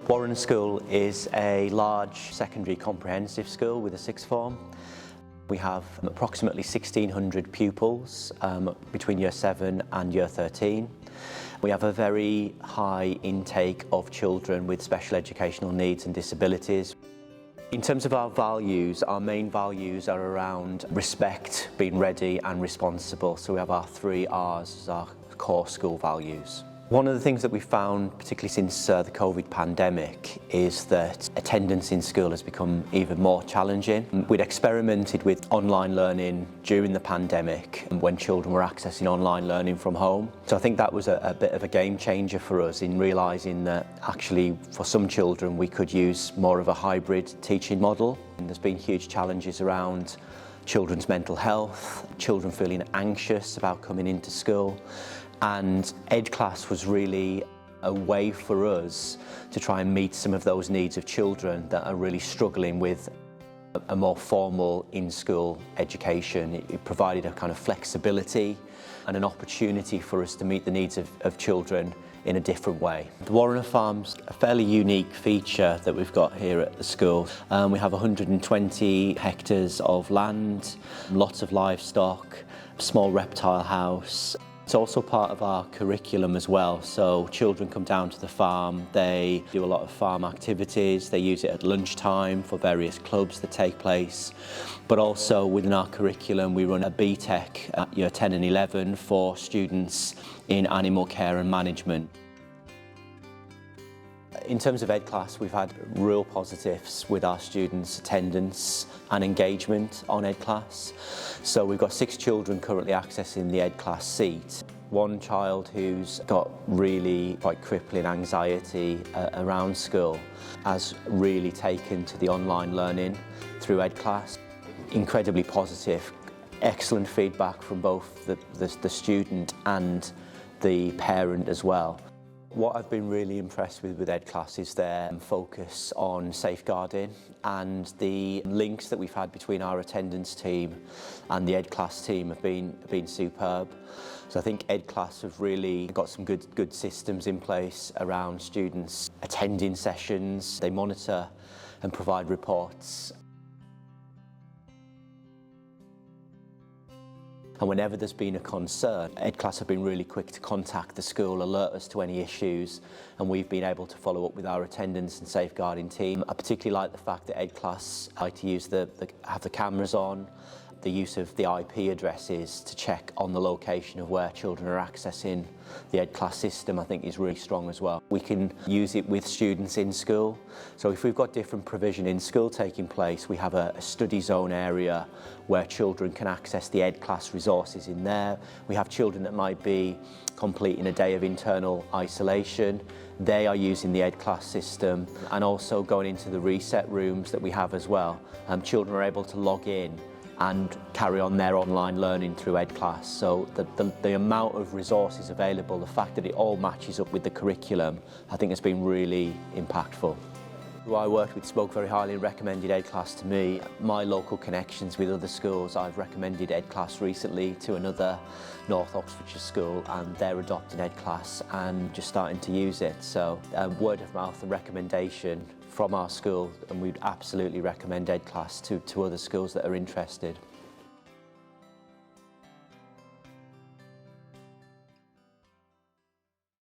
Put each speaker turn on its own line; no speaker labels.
Warriner School is a large secondary comprehensive school with a sixth form. We have approximately 1,600 pupils between Year 7 and Year 13. We have a very high intake of children with special educational needs and disabilities. In terms of our values, our main values are around respect, being ready and responsible. So we have our 3 R's as our core school values. One of the things that we found, particularly since the COVID pandemic, is that attendance in school has become even more challenging. We'd experimented with online learning during the pandemic when children were accessing online learning from home. So I think that was a bit of a game changer for us in realising that actually for some children we could use more of a hybrid teaching model. And there's been huge challenges around children's mental health, children feeling anxious about coming into school. And EDClass was really a way for us to try and meet some of those needs of children that are really struggling with a more formal in-school education. It provided a kind of flexibility and an opportunity for us to meet the needs of children in a different way. The Warriner Farm's a fairly unique feature that we've got here at the school. We have 120 hectares of land, lots of livestock, a small reptile house. It's also part of our curriculum as well, so children come down to the farm, they do a lot of farm activities, they use it at lunchtime for various clubs that take place, but also within our curriculum we run a BTEC at Year 10 and 11 for students in animal care and management. In terms of EDClass, we've had real positives with our students' attendance and engagement on EDClass. So we've got 6 children currently accessing the EDClass seat. One child who's got really quite crippling anxiety around school has really taken to the online learning through EDClass. Incredibly positive, excellent feedback from both the student and the parent as well. What I've been really impressed with EDClass is their focus on safeguarding, and the links that we've had between our attendance team and the EDClass team have been superb. So I think EDClass have really got some good systems in place around students attending sessions. They monitor and provide reports. And whenever there's been a concern, EDClass have been really quick to contact the school, alert us to any issues, and we've been able to follow up with our attendance and safeguarding team. I particularly like the fact that EDClass like to use have the cameras on, the use of the IP addresses to check on the location of where children are accessing the EDClass system, I think is really strong as well. We can use it with students in school. So if we've got different provision in school taking place, we have a study zone area where children can access the EDClass resources in there. We have children that might be completing a day of internal isolation. They are using the EDClass system, and also going into the reset rooms that we have as well. Children are able to log in and carry on their online learning through EDClass. So the amount of resources available, the fact that it all matches up with the curriculum, I think has been really impactful. Who I worked with spoke very highly and recommended EDClass to me. My local connections with other schools, I've recommended EDClass recently to another North Oxfordshire school, and they're adopting EDClass and just starting to use it. So word of mouth and recommendation from our school, and we'd absolutely recommend EDClass to other schools that are interested.